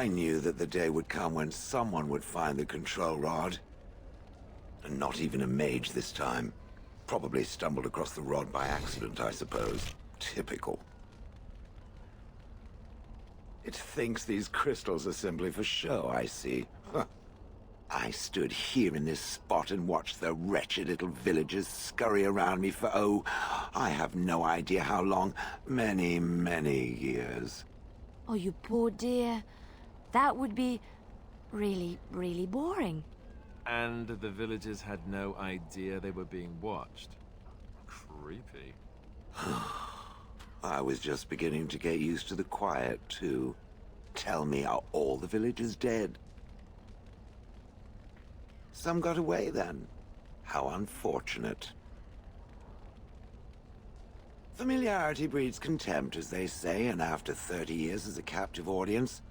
I knew that the day would come when someone would find the control rod. And not even a mage this time. Probably stumbled across the rod by accident, I suppose. Typical. It thinks these crystals are simply for show, I see. Huh. I stood here in this spot and watched the wretched little villagers scurry around me for, oh, I have no idea how long. Many, many years. Oh, you poor dear. That would be really, really boring. And the villagers had no idea they were being watched. Creepy. I was just beginning to get used to the quiet, too. Tell me, are all the villagers dead? Some got away, then. How unfortunate. Familiarity breeds contempt, as they say, and after 30 years as a captive audience,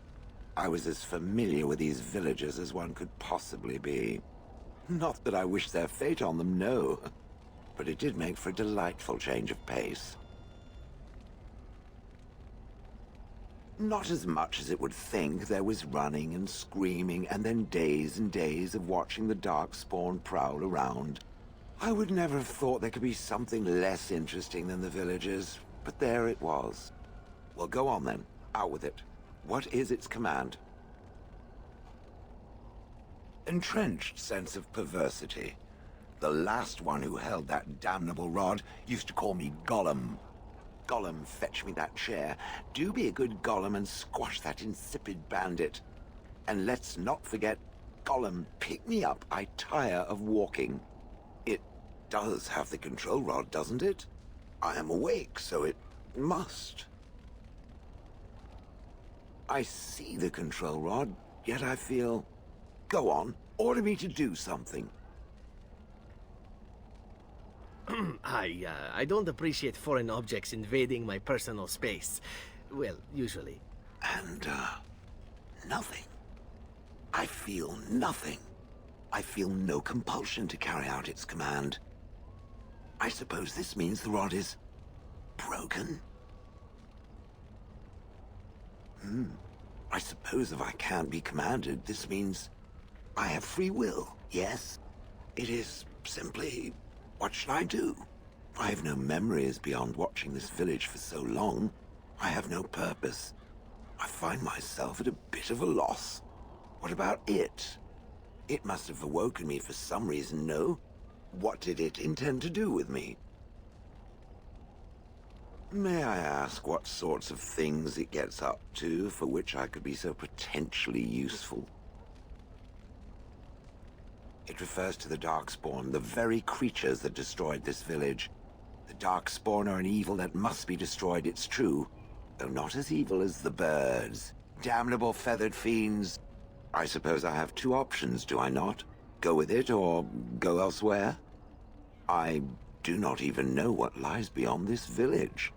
I was as familiar with these villagers as one could possibly be. Not that I wish their fate on them, no. But it did make for a delightful change of pace. Not as much as it would think. There was running and screaming, and then days and days of watching the Darkspawn prowl around. I would never have thought there could be something less interesting than the villagers, but there it was. Well, go on then. Out with it. What is its command? Entrenched sense of perversity. The last one who held that damnable rod used to call me Gollum. Gollum, fetch me that chair. Do be a good Gollum and squash that insipid bandit. And let's not forget, Gollum, pick me up. I tire of walking. It does have the control rod, doesn't it? I am awake, so it must. I see the control rod, yet I feel... Go on, order me to do something. I don't appreciate foreign objects invading my personal space. Well, usually. And, nothing. I feel nothing. I feel no compulsion to carry out its command. I suppose this means the rod is... broken? I suppose if I can't be commanded, this means... I have free will, yes? It is simply... What should I do? I have no memories beyond watching this village for so long. I have no purpose. I find myself at a bit of a loss. What about it? It must have awoken me for some reason, no? What did it intend to do with me? May I ask what sorts of things it gets up to for which I could be so potentially useful? It refers to the Darkspawn, the very creatures that destroyed this village. The Darkspawn are an evil that must be destroyed, it's true, though not as evil as the birds. Damnable feathered fiends. I suppose I have two options, do I not? Go with it or go elsewhere? I do not even know what lies beyond this village.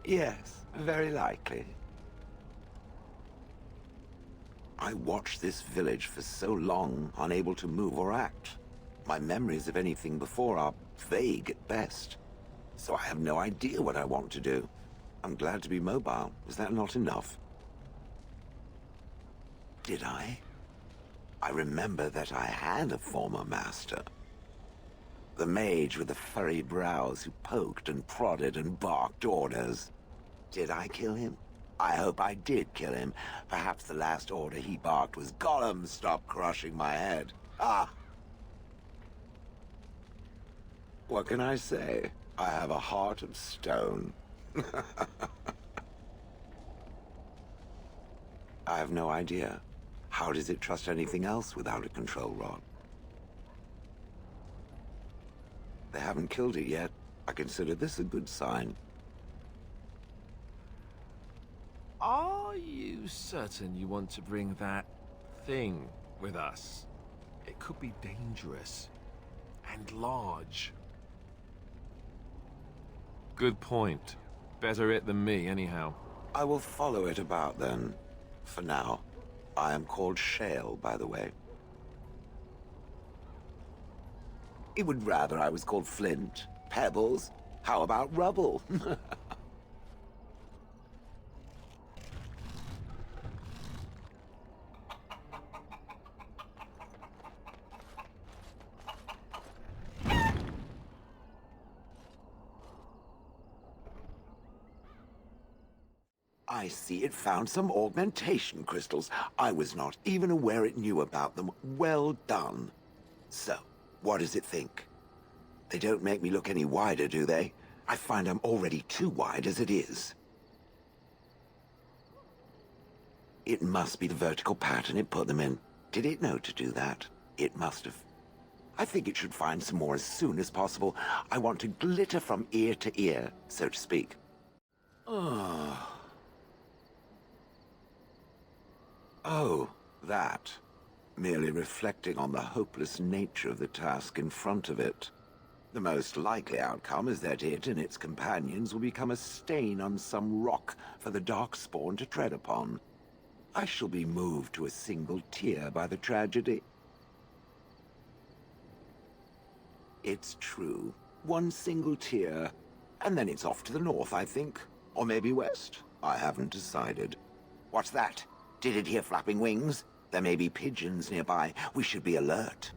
Yes, very likely. I watched this village for so long, unable to move or act. My memories of anything before are vague at best. So I have no idea what I want to do. I'm glad to be mobile. Was that not enough? Did I? I remember that I had a former master. The mage with the furry brows who poked and prodded and barked orders. Did I kill him? I hope I did kill him. Perhaps the last order he barked was, Gollum, stop crushing my head. Ah! What can I say? I have a heart of stone. I have no idea. How does it trust anything else without a control rod? They haven't killed it yet. I consider this a good sign. Are you certain you want to bring that thing with us? It could be dangerous and large. Good point. Better it than me, anyhow. I will follow it about then. For now. I am called Shale, by the way. It would rather I was called Flint. Pebbles? How about rubble? I see it found some augmentation crystals. I was not even aware it knew about them. Well done. So, what does it think? They don't make me look any wider, do they? I find I'm already too wide as it is. It must be the vertical pattern it put them in. Did it know to do that? It must have. I think it should find some more as soon as possible. I want to glitter from ear to ear, so to speak. Oh, that. Merely reflecting on the hopeless nature of the task in front of it. The most likely outcome is that it and its companions will become a stain on some rock for the Darkspawn to tread upon. I shall be moved to a single tear by the tragedy. It's true. One single tear, and then it's off to the north, I think. Or maybe west. I haven't decided. What's that? Did it hear flapping wings? There may be pigeons nearby. We should be alert.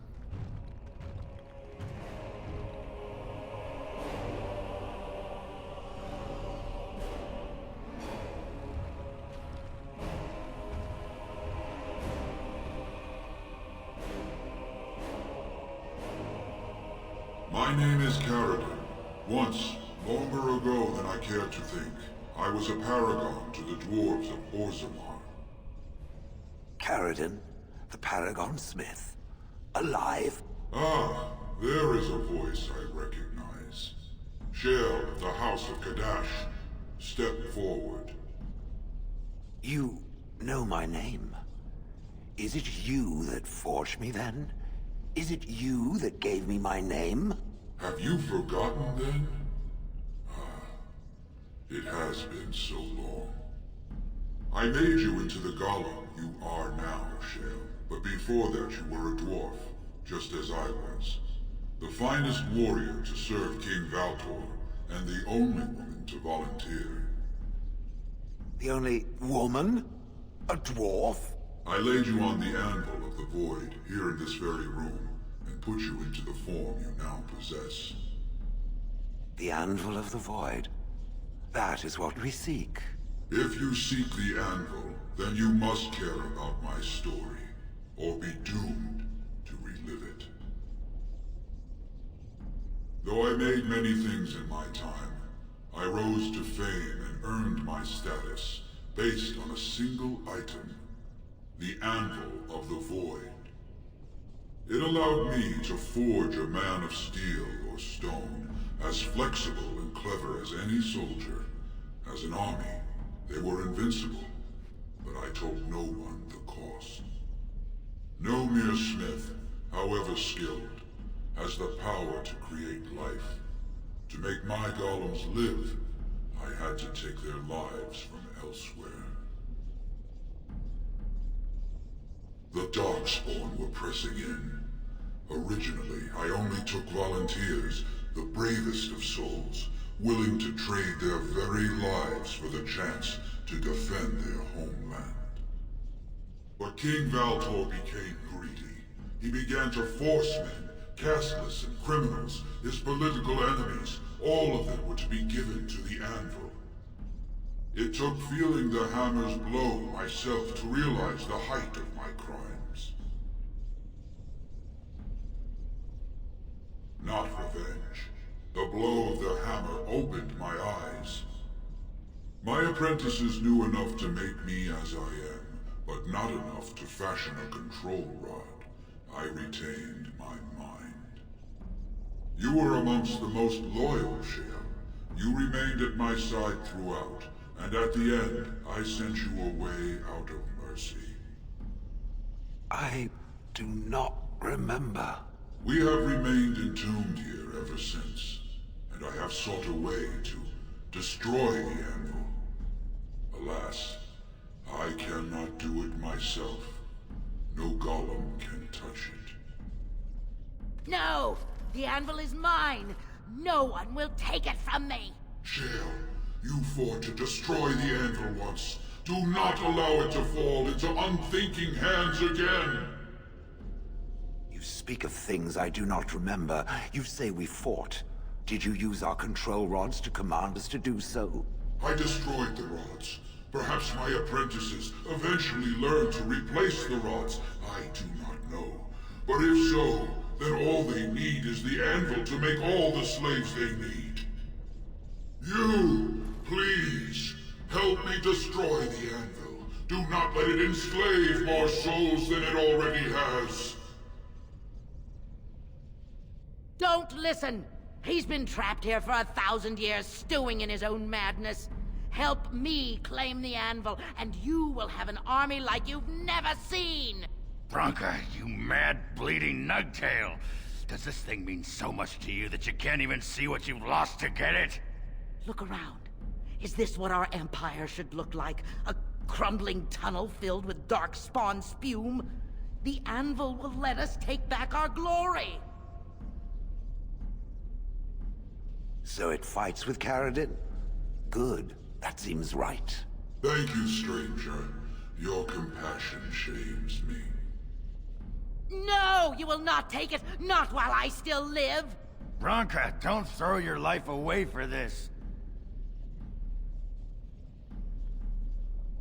My name is Carradine. Once, longer ago than I care to think, I was a paragon to the dwarves of Orzammar. Carradine, the Paragon Smith. Alive? Ah, there is a voice I recognize. Shale of the House of Kadash. Step forward. You know my name. Is it you that forged me then? Is it you that gave me my name? Have you forgotten then? Ah, it has been so long. I made you into the golem you are now, Shale. But before that you were a dwarf, just as I was. The finest warrior to serve King Valtor, and the only woman to volunteer. The only woman? A dwarf? I laid you on the anvil of the void, here in this very room, and put you into the form you now possess. The anvil of the void. That is what we seek. If you seek the anvil, then you must care about my story, or be doomed to relive it. Though I made many things in my time, I rose to fame and earned my status based on a single item. The Anvil of the Void. It allowed me to forge a man of steel or stone, as flexible and clever as any soldier. As an army, they were invincible, but I told no one the cost. No mere smith, however skilled, has the power to create life. To make my golems live, I had to take their lives from elsewhere. The Darkspawn were pressing in. Originally, I only took volunteers, the bravest of souls, willing to trade their very lives for the chance to defend their homeland. But King Valtor became greedy. He began to force men, casteless and criminals, his political enemies, all of them were to be given to the Anvil. It took feeling the hammer's blow myself to realize the height of my crimes. Not revenge. The blow of the hammer opened my eyes. My apprentices knew enough to make me as I am, but not enough to fashion a control rod. I retained my mind. You were amongst the most loyal, Shale. You remained at my side throughout. And at the end, I sent you away out of mercy. I do not remember. We have remained entombed here ever since, and I have sought a way to destroy the Anvil. Alas, I cannot do it myself. No golem can touch it. No! The anvil is mine! No one will take it from me! Shale, you fought to destroy the Anvil once. Do not allow it to fall into unthinking hands again! You speak of things I do not remember. You say we fought. Did you use our control rods to command us to do so? I destroyed the rods, Perhaps my apprentices eventually learn to replace the rods. I do not know. But if so, then all they need is the anvil to make all the slaves they need. You, please, help me destroy the anvil. Do not let it enslave more souls than it already has. Don't listen! He's been trapped here for 1,000 years, stewing in his own madness. Help me claim the anvil, and you will have an army like you've never seen! Bronca, you mad, bleeding nugtail! Does this thing mean so much to you that you can't even see what you've lost to get it? Look around. Is this what our empire should look like? A crumbling tunnel filled with dark spawn spume? The anvil will let us take back our glory! So it fights with Caradin? Good. That seems right. Thank you, stranger. Your compassion shames me. No! You will not take it! Not while I still live! Bronca, don't throw your life away for this.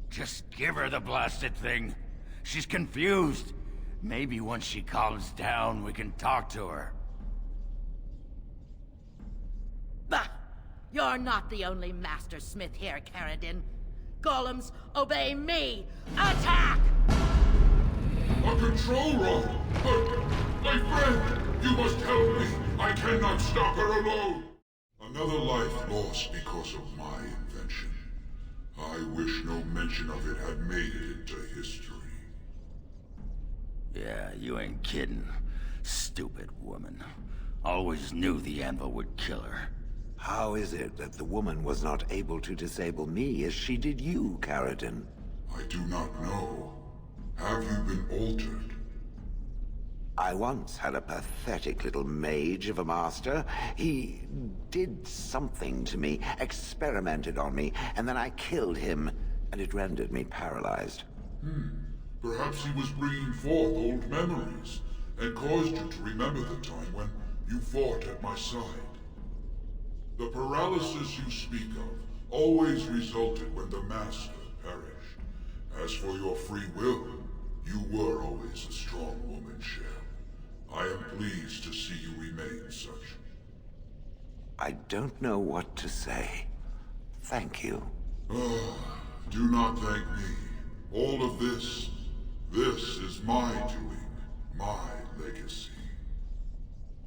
Just give her the blasted thing. She's confused. Maybe once she calms down, we can talk to her. Bah! You're not the only master smith here, Caradin. Golems, obey me! Attack! A control rod! But, my friend, you must help me. I cannot stop her alone. Another life lost because of my invention. I wish no mention of it had made it into history. Yeah, you ain't kidding. Stupid woman. Always knew the anvil would kill her. How is it that the woman was not able to disable me as she did you, Caradin? I do not know. Have you been altered? I once had a pathetic little mage of a master. He did something to me, experimented on me, and then I killed him, and it rendered me paralyzed. Perhaps he was bringing forth old memories, and caused you to remember the time when you fought at my side. The paralysis you speak of always resulted when the Master perished. As for your free will, you were always a strong woman, Shale. I am pleased to see you remain such. I don't know what to say. Thank you. Do not thank me. All of this is my doing, my legacy.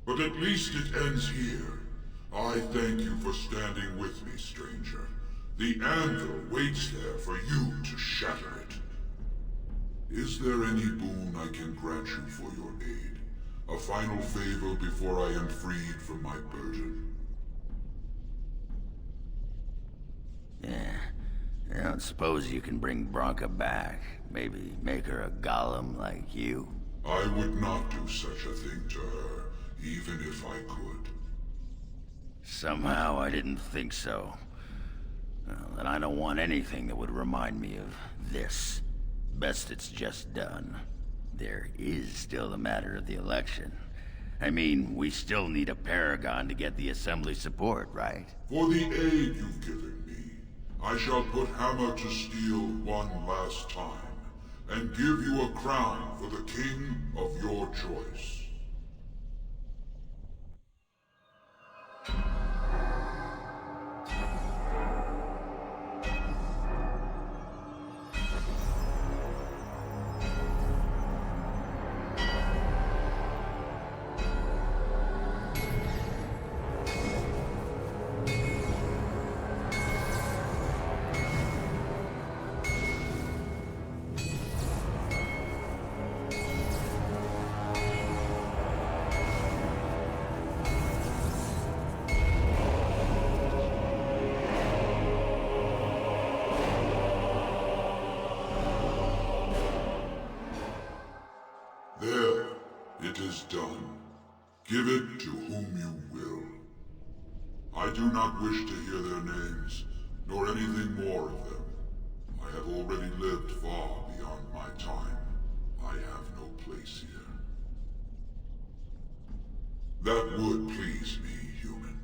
But at least it ends here. I thank you for standing with me, stranger. The anvil waits there for you to shatter it. Is there any boon I can grant you for your aid? A final favor before I am freed from my burden? Yeah. I don't suppose you can bring Bronca back. Maybe make her a golem like you. I would not do such a thing to her, even if I could. Somehow I didn't think so. Well, then I don't want anything that would remind me of this. Best it's just done. There is still the matter of the election. I mean, we still need a paragon to get the Assembly support, right? For the aid you've given me, I shall put hammer to steel one last time, and give you a crown for the king of your choice. There, it is done. Give it to whom you will. I do not wish to hear their names, nor anything more of them. I have already lived far beyond my time. I have no place here. That would please me, human.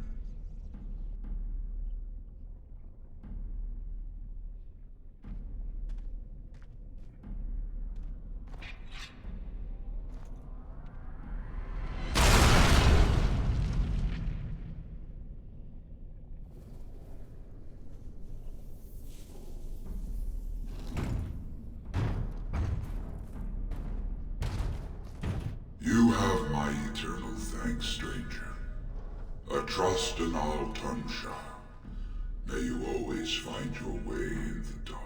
my eternal thanks, stranger. A trust in all Tunsha. May you always find your way in the dark.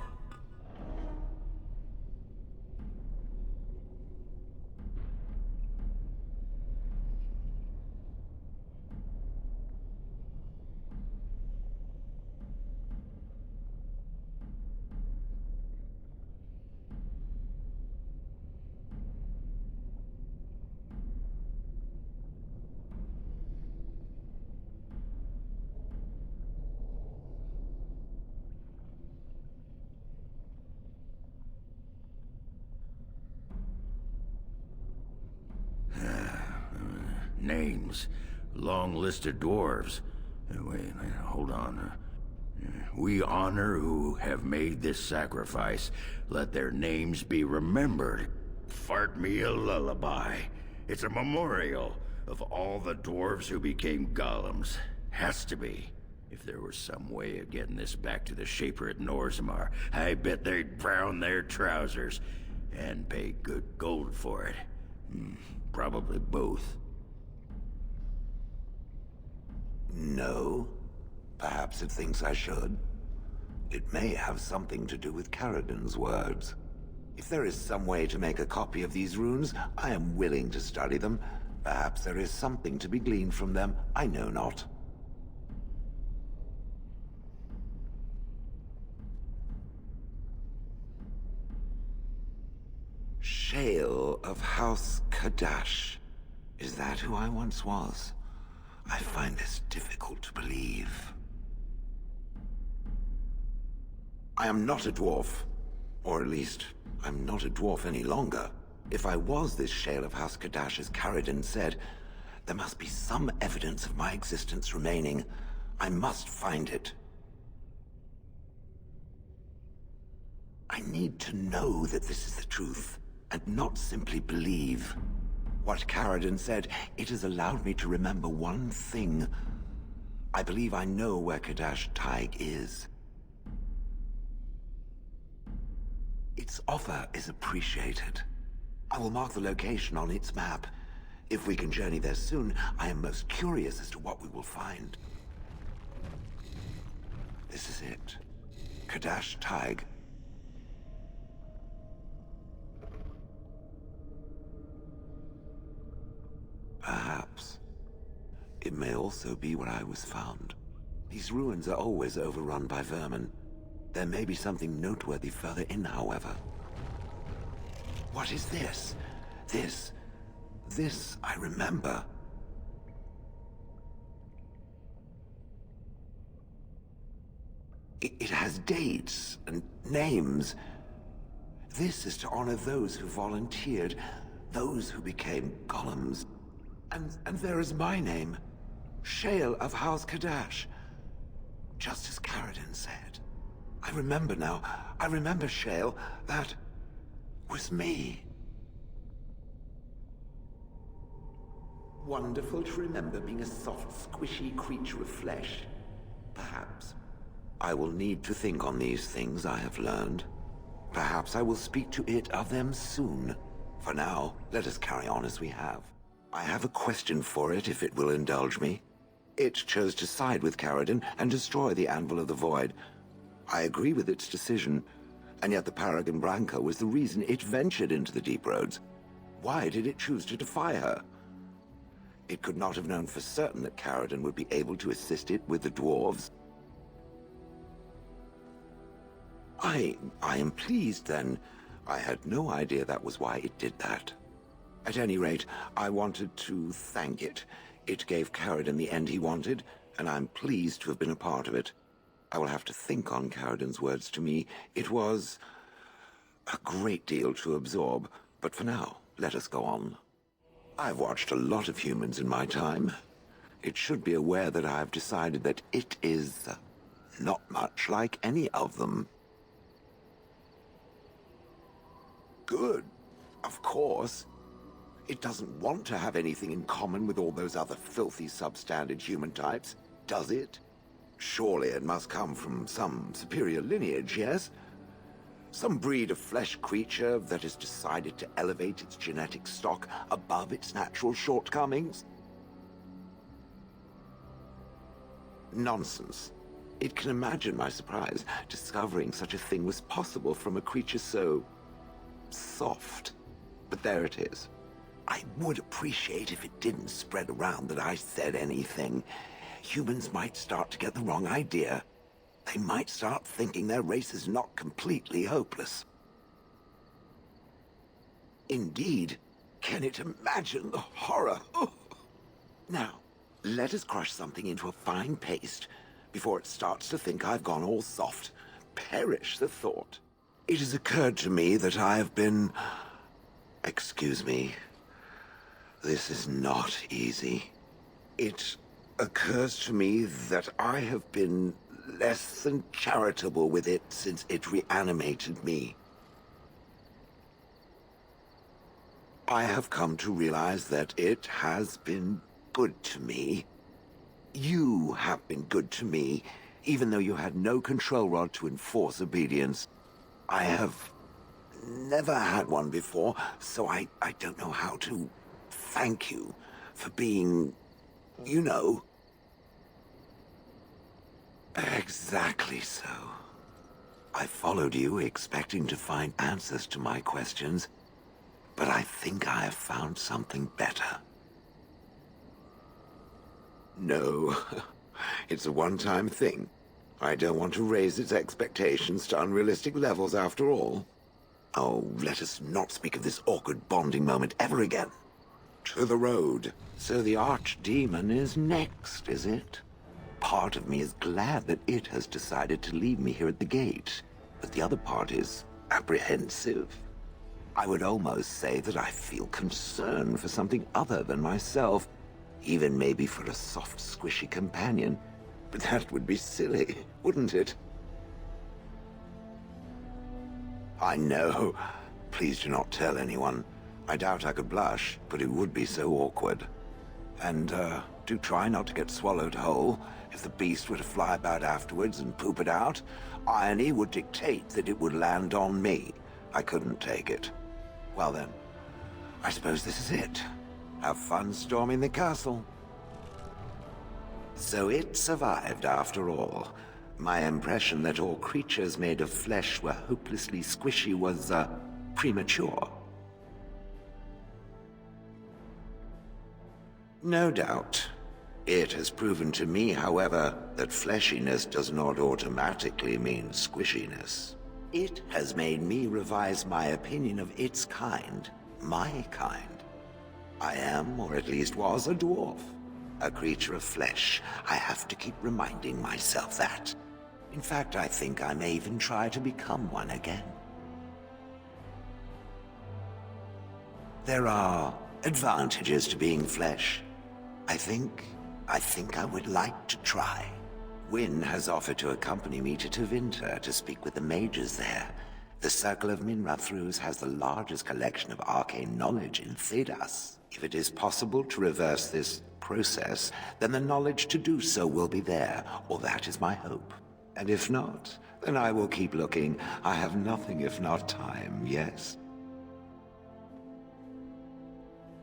Names. Long list of dwarves. Wait, hold on. We honor who have made this sacrifice. Let their names be remembered. Fart me a lullaby. It's a memorial of all the dwarves who became golems. Has to be. If there was some way of getting this back to the Shaper at Norzmar, I bet they'd brown their trousers. And pay good gold for it. Probably both. No. Perhaps it thinks I should. It may have something to do with Caridin's words. If there is some way to make a copy of these runes, I am willing to study them. Perhaps there is something to be gleaned from them, I know not. Shale of House Kadash. Is that who I once was? I find this difficult to believe. I am not a dwarf. Or at least, I'm not a dwarf any longer. If I was this Shale of House Kadash, as Caridin said, there must be some evidence of my existence remaining. I must find it. I need to know that this is the truth, and not simply believe. What Caridin said, it has allowed me to remember one thing. I believe I know where Kadash Taig is. Its offer is appreciated. I will mark the location on its map. If we can journey there soon, I am most curious as to what we will find. This is it. Kadash Taig. Perhaps. It may also be where I was found. These ruins are always overrun by vermin. There may be something noteworthy further in, however. What is this? This I remember. It has dates and names. This is to honor those who volunteered, those who became golems. And there is my name, Shale of House Kadash. Just as Caridin said. I remember now. I remember, Shale. That was me. Wonderful to remember being a soft, squishy creature of flesh. Perhaps. I will need to think on these things I have learned. Perhaps I will speak to it of them soon. For now, let us carry on as we have. I have a question for it, if it will indulge me. It chose to side with Caridin and destroy the Anvil of the Void. I agree with its decision, and yet the Paragon Branca was the reason it ventured into the Deep Roads. Why did it choose to defy her? It could not have known for certain that Caridin would be able to assist it with the dwarves. I am pleased, then. I had no idea that was why it did that. At any rate, I wanted to thank it. It gave Caridin the end he wanted, and I'm pleased to have been a part of it. I will have to think on Caridin's words to me. It was a great deal to absorb, but for now, let us go on. I've watched a lot of humans in my time. It should be aware that I've decided that it is not much like any of them. Good, of course. It doesn't want to have anything in common with all those other filthy substandard human types, does it? Surely it must come from some superior lineage, yes? Some breed of flesh creature that has decided to elevate its genetic stock above its natural shortcomings? Nonsense. It can imagine my surprise discovering such a thing was possible from a creature so soft. But there it is. I would appreciate if it didn't spread around that I said anything. Humans might start to get the wrong idea. They might start thinking their race is not completely hopeless. Indeed, can it imagine the horror? Oh. Now, let us crush something into a fine paste before it starts to think I've gone all soft. Perish the thought. It has occurred to me that I have been... Excuse me. This is not easy. It occurs to me that I have been less than charitable with it since it reanimated me. I have come to realize that it has been good to me. You have been good to me, even though you had no control rod to enforce obedience. I have never had one before, so I don't know how to thank you for being, you know. Exactly so. I followed you expecting to find answers to my questions, but I think I have found something better. No, it's a one-time thing. I don't want to raise its expectations to unrealistic levels after all. Oh, let us not speak of this awkward bonding moment ever again. To the road. So the archdemon is next, is it? Part of me is glad that it has decided to leave me here at the gate, but the other part is apprehensive. I would almost say that I feel concern for something other than myself, even maybe for a soft, squishy companion. But that would be silly, wouldn't it? I know. Please do not tell anyone. I doubt I could blush, but it would be so awkward. And, do try not to get swallowed whole. If the beast were to fly about afterwards and poop it out, irony would dictate that it would land on me. I couldn't take it. Well then, I suppose this is it. Have fun storming the castle. So it survived after all. My impression that all creatures made of flesh were hopelessly squishy was, premature. No doubt. It has proven to me, however, that fleshiness does not automatically mean squishiness. It has made me revise my opinion of its kind, my kind. I am, or at least was, a dwarf. A creature of flesh. I have to keep reminding myself that. In fact, I think I may even try to become one again. There are advantages to being flesh. I think I would like to try. Wynn has offered to accompany me to Tevinter to speak with the mages there. The Circle of Minrathrus has the largest collection of arcane knowledge in Thedas. If it is possible to reverse this process, then the knowledge to do so will be there, or that is my hope. And if not, then I will keep looking. I have nothing if not time, yes?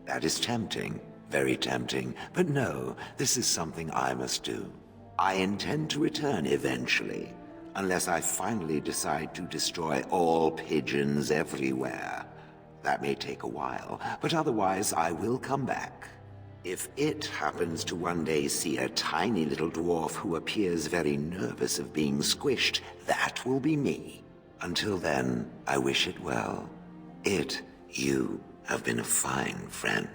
That is tempting, very tempting, but no, this is something I must do. I intend to return eventually, unless I finally decide to destroy all pigeons everywhere. That may take a while, but otherwise I will come back. If it happens to one day see a tiny little dwarf who appears very nervous of being squished, that will be me. Until then, I wish it well. You have been a fine friend.